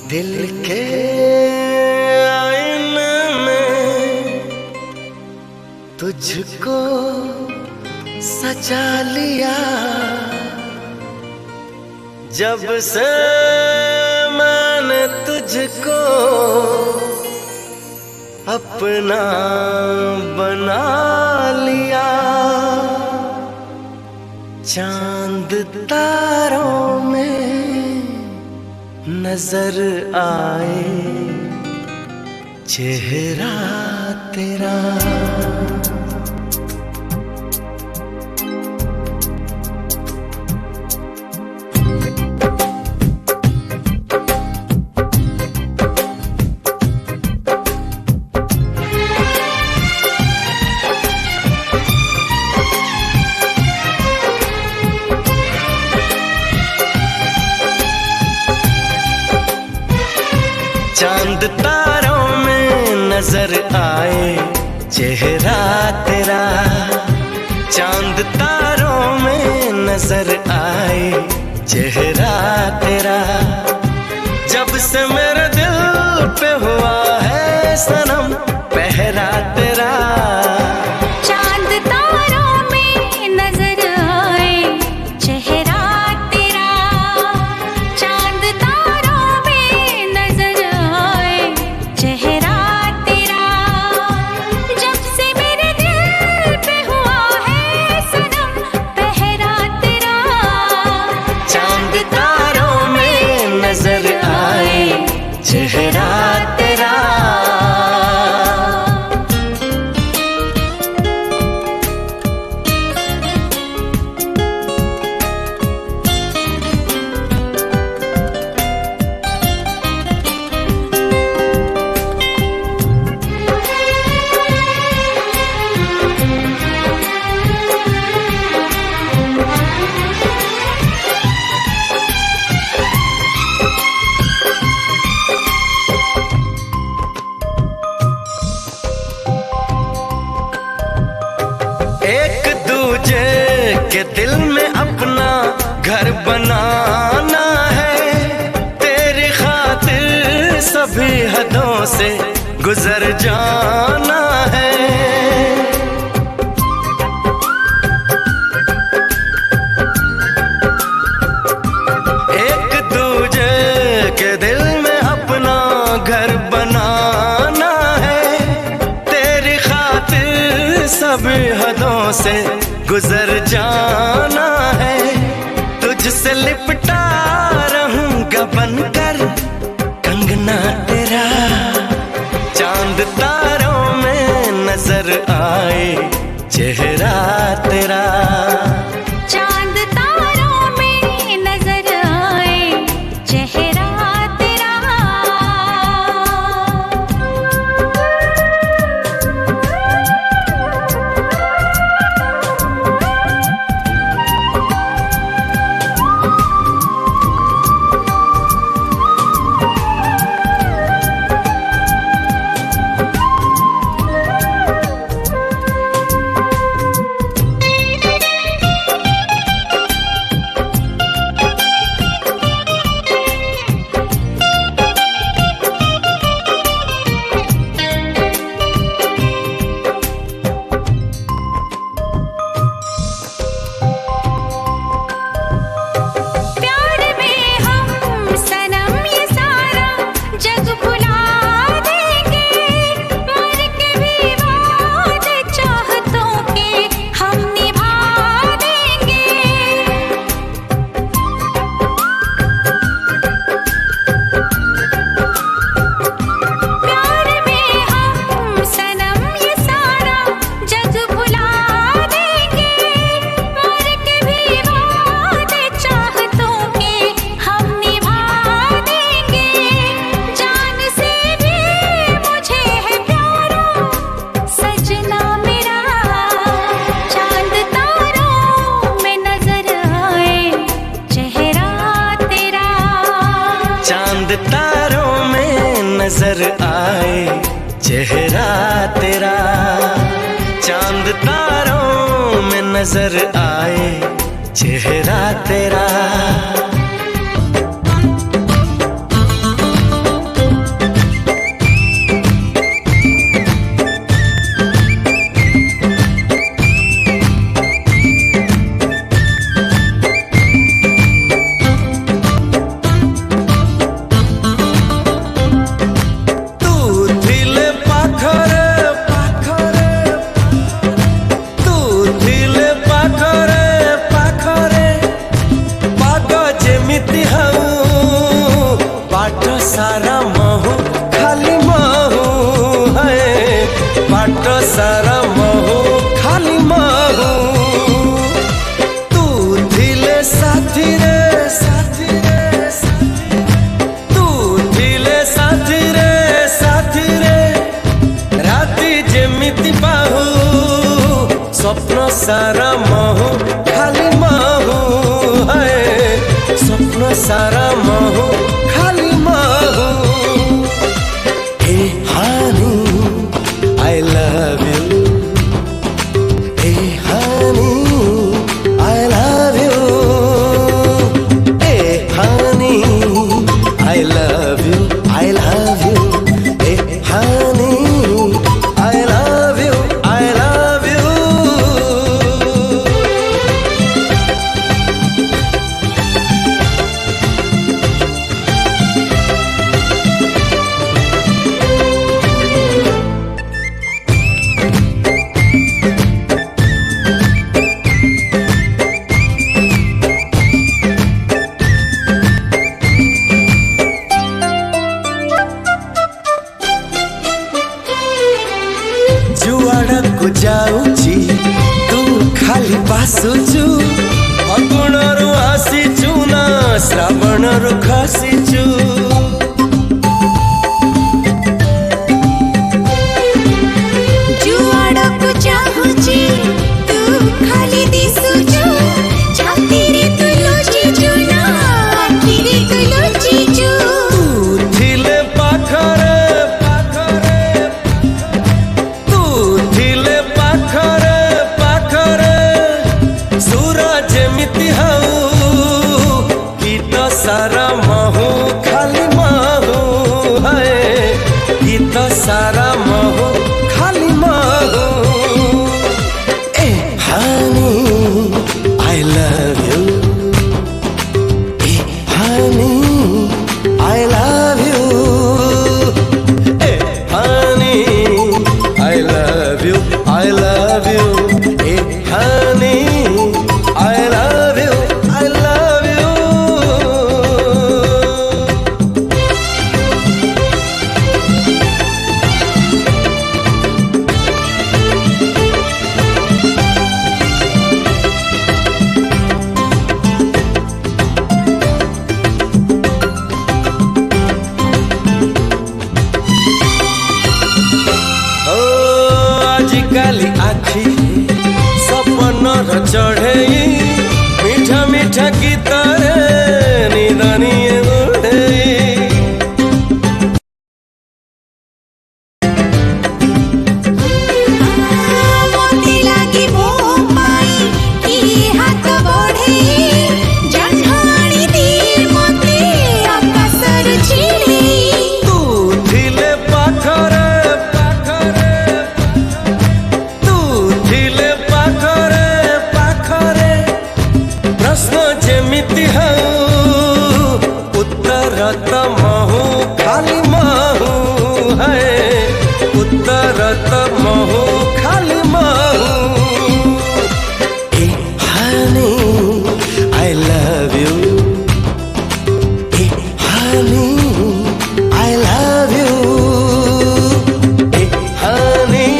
दिल के आईने में तुझको सजा लिया। जब से मैंने तुझको अपना बना लिया, चांद तारों में नजर आए चेहरा तेरा। चांद तारों में नजर आए चेहरा तेरा, चांद तारों में नजर आए चेहरा तेरा। जब से मेरे दिल पे हुआ है सनम पहरा तेरा। चांद तारों में नजर आए चेहरा तेरा, चांद तारों में नजर आए चेहरा तेरा। जब से मेरे दिल पे हुआ है सनम पहरा तेरा। चांद तारों में नजर आए चेहरा तेरा। एक दूजे के दिल में अपना घर बनाना है, तेरी खातिर सभी हदों से गुजर जाना है। एक दूजे के दिल में अपना घर बनाना है, तेरी खातिर सभी हदों से गुजर जाना है। तुझसे लिपटा रहूंगा बनकर कंगना तेरा। चांद तारों में नजर आए चेहरा तेरा। चांद तारों में नजर आए चेहरा तेरा। चांद तारों में नजर आए चेहरा तेरा। चांद तारों में नजर आए चेहरा तेरा। सारा महू खाली महू है, बाट सारा महू खाली महू। तू थिले साथी रे साथी रे, तू थिले साथी रे साथी रे, राति जेमिति बाहू स्वप्न सारा महू खाली महू है, स्वप्न सारा महू खाली Mhow. Hey honey, I love you. Hey honey, I love you. Hey honey, I love you. I love you. Hey honey, I love you. I love you. जुआड़क जाऊची तू खाली बासुचु, फगुणरू आसीचु ना श्रावणरू खसीचु। जुआड़क चाहुची तू खाली दिसुचु, छातीरे तू लुचिचु ना आखिरे तू लुचिचु। तू थिले पाखरे पाखरे, तू थिले पाखरे पाखरे, सूरज जेमिति हऊ गीत सारा महू खाली महू है, गीत सारा महू खाली महू। ए honey, I love you. A honey, I love you. A honey, I love you. I love you. A honey, I love you. I love you. ओ आजिकाली आखि सपनर चढ़ई, मीठा मीठा गीतरे निदानिए ओढ़ई। मोती लागी वो पाई की हाथ बढ़े, जन्हाणी दी मोती आकाशर छिड़े। तू थिले पाखरे पाखरे, तू थिले पाखरे पाखरे, प्रश्न जेमिति हऊ उत्तर त महू खाली महू है, उत्तर त महू खाली महू। ए honey, I love you. A honey, I love you. A honey,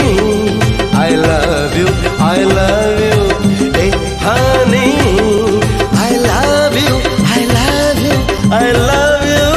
I love you. I love you. A honey, I love you. I love you. I love you.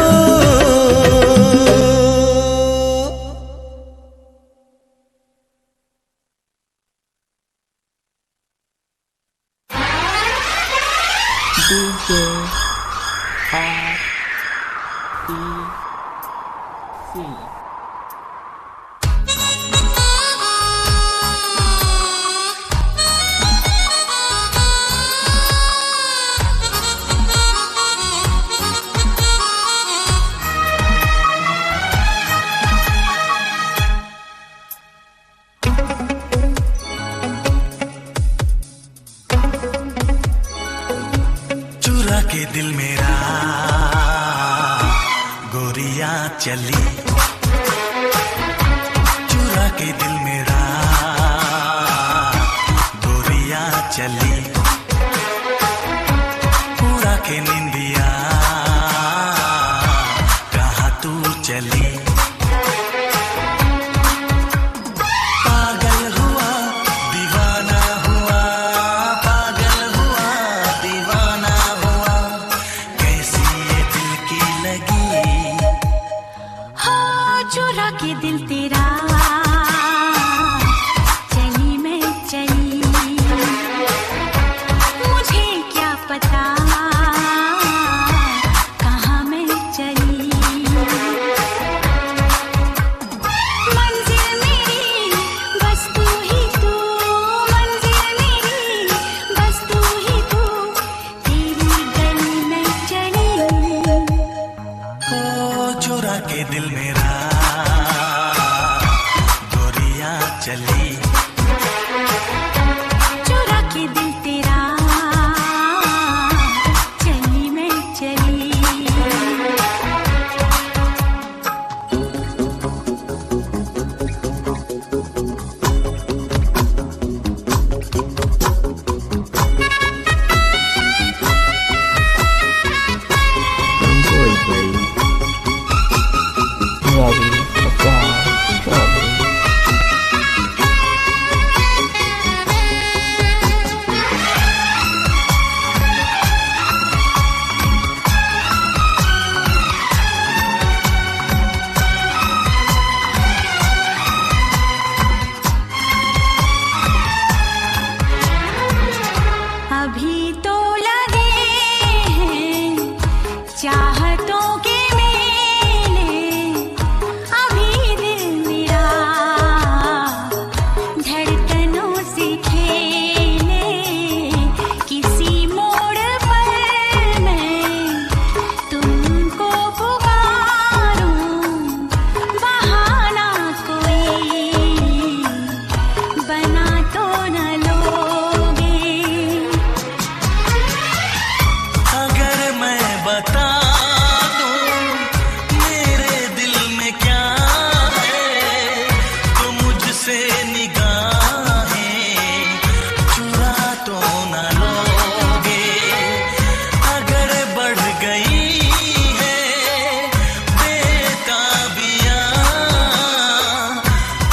चुरा के दिल मेरा गोरिया चली, चुरा के दिल मेरा गोरिया चली, उड़ा के निंदिया कहाँ तू चुरा के दिल तेरा चली मैं चली, मुझे क्या पता कहाँ मैं चली। मंजिल मेरी बस तू ही तू, मंजिल मेरी बस तू ही तू, तेरी गली में चली। ओ चुरा के दिल मेरा गोरियां चली, चुरा के दिल तेरा चली मैं चली। अभी तो लगे हैं चाहतों के मेले, अभी दिल मेरा धड़कनों से खेले, किसी मोड़ पर मैं तुमको पुकारूं, बहाना कोई बना तो न लोगे। अगर मैं बता दूं मेरे दिल में क्या है, तो मुझसे निगाहें चुरा तो न लोगे। अगर बढ़ गई है बेताबियां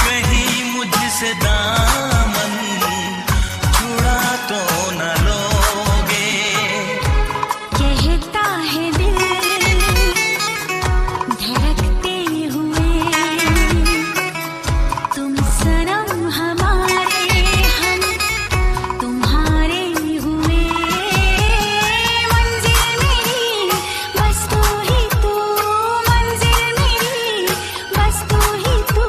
कहीं मुझसे दामन छुड़ा तो न लोगे। कहता है दिल धड़कते हुए, तुम सनम हमारे हम तुम्हारे हुए। मंजिल मेरी बस तू ही तू, मंजिल मेरी बस तू ही तू,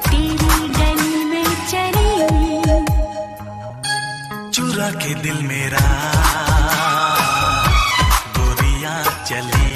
तेरी गली में चली। चुरा के दिल मेरा गोरियां चली।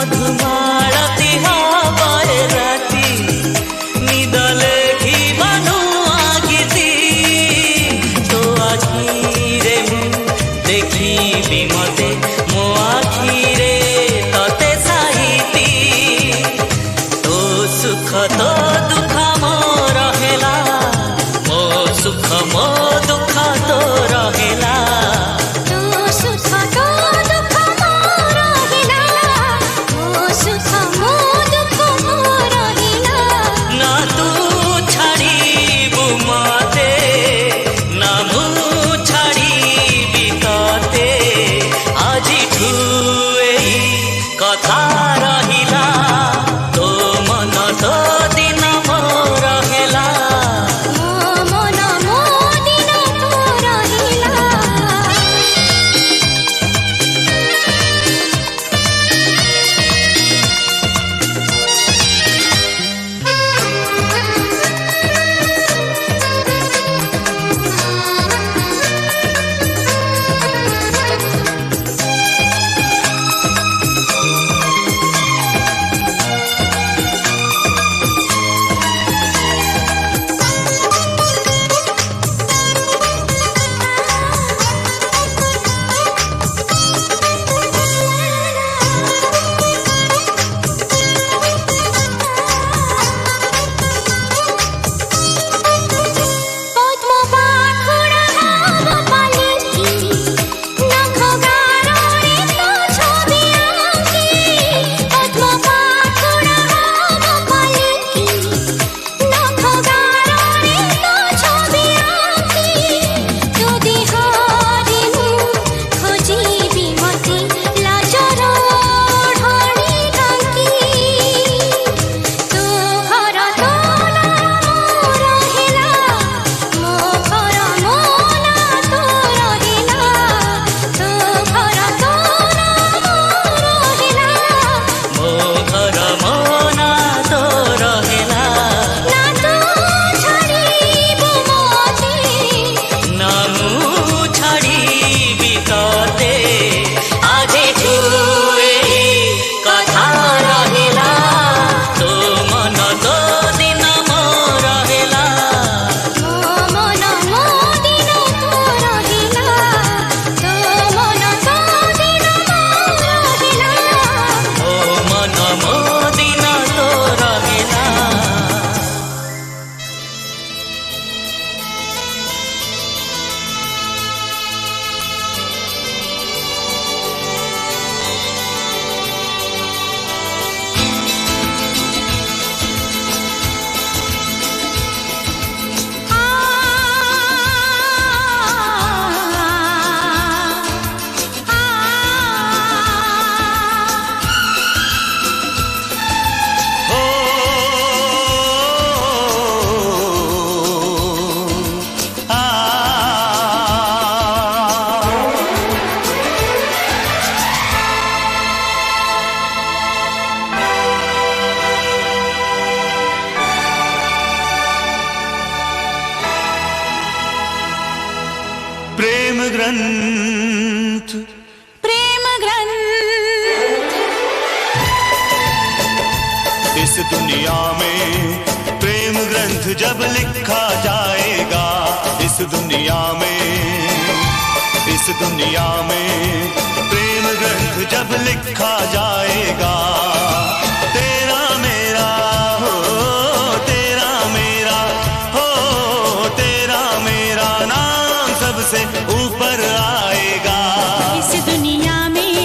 मधुमालती हवाए राती निदले घी बनुआ गीती तो आखिरे मु देखी मते मो आखिरे तते साहिती तो सुख तो दुख मोर हेला मो सुख मो दुख तो रहेला तू सुख तो दुख मोर हिला मो सुख मो दुख मोर हिला ना तू छाड़ीबु मते ना मु छाड़ीबि तते आजिठु एई कथा रहिला तो मन तो दिन मोर हेला मो मन मो दिन मोर हिला पद्म पाखुड़ा हवा पालिकी नख गारोरे तो छवि आंकी पद्म पाखुड़ा हवा पालिकी नख गारोरे तो छवि आंकी तू दिहारी मु खोजिबि मते लाजर ढाणी ढांकी तू घर तोला मोर हिला मो घर मोना तोर हिला तू घर तोला मोर हिला मो घर मना तो रहेला ना तू छाड़ीबु मते ना मु छाड़ीबि तते आजिठु एई कथा रहिला तो मन तो दिन मोर हेला मो मन मो दिन तोर हिला तू मन तो दिन मोर हिला ओ मन मो दिन तोर हेला प्रेम ग्रंथ प्रेम ग्रंथ इस दुनिया में प्रेम ग्रंथ जब लिखा जाएगा इस दुनिया में प्रेम ग्रंथ जब लिखा जाएगा तेरा मेरा हो तेरा मेरा हो तेरा मेरा नाम सबसे ऊपर आएगा इस दुनिया में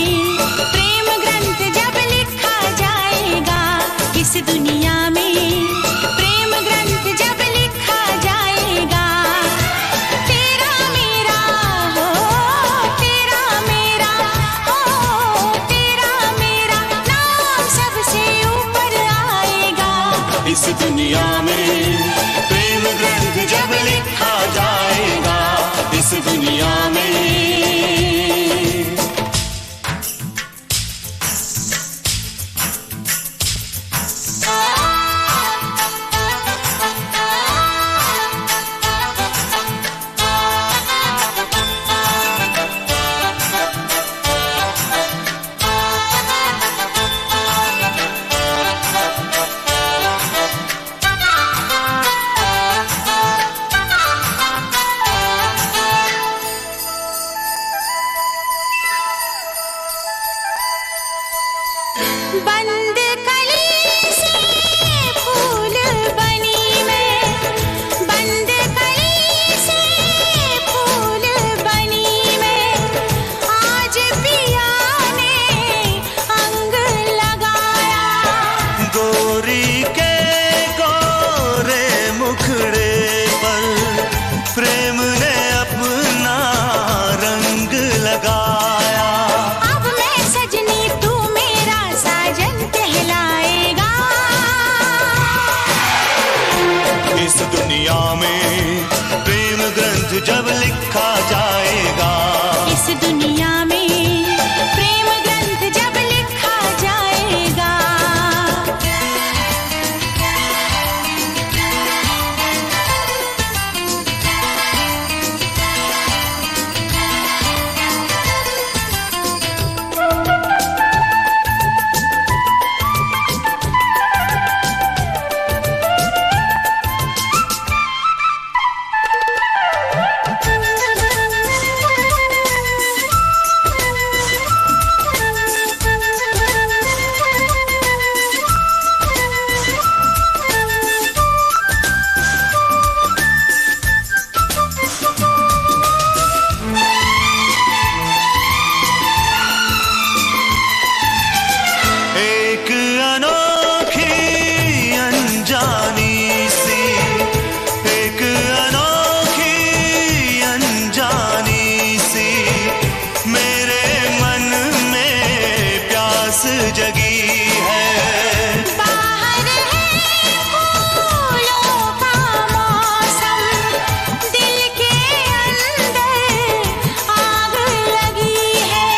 प्रेम ग्रंथ जब लिखा जाएगा इस दुनिया में प्रेम ग्रंथ जब लिखा जाएगा तेरा मेरा हो तेरा मेरा हो तेरा मेरा नाम सबसे ऊपर आएगा इस दुनिया में प्रेम ग्रंथ जब लिखा जाएगा इस दुनिया में जब लिखा जाएगा। इस दुनिया में प्रेम ग्रंथ जब लिखा जाएगा। एक अनोखी अनजानी सी, एक अनोखी अनजानी सी मेरे मन में प्यास जगी है। बाहर है फूलों का मौसम, दिल के अंदर आग लगी है।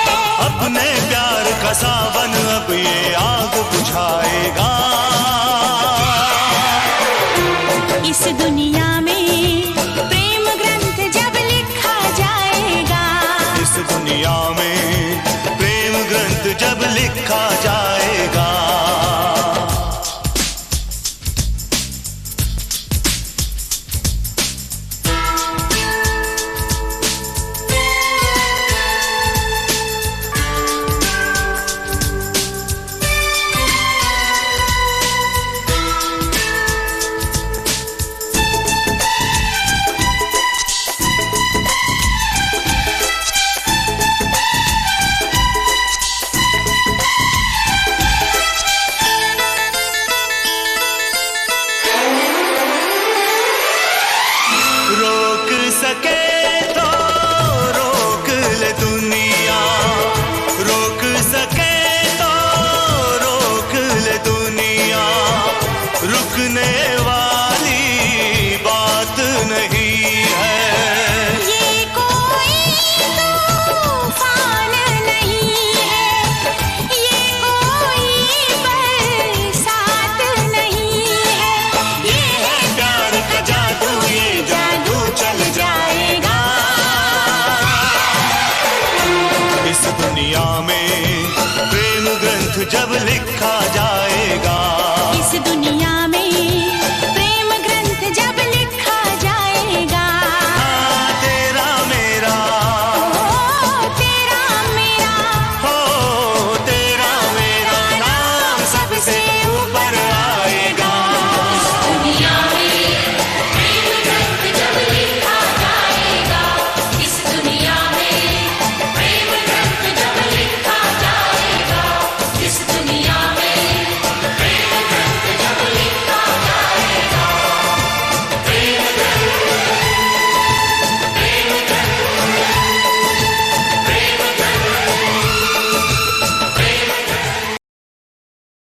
अपने प्यार का सावन अब ये आग बुझाएगा। इस दुनिया में प्रेम ग्रंथ जब लिखा जाएगा। इस दुनिया में प्रेम ग्रंथ जब लिखा जाएगा। रोक सके तो रोक ले दुनिया, रोक सके तो रोक ले दुनिया, रुकने वाली बात नहीं है। ये कोई तूफान नहीं है, ये कोई बरसात नहीं है। ये है प्यार का जादू, ये जादू चल जाएगा। इस दुनिया में प्रेम ग्रंथ जब लिखा जाएगा।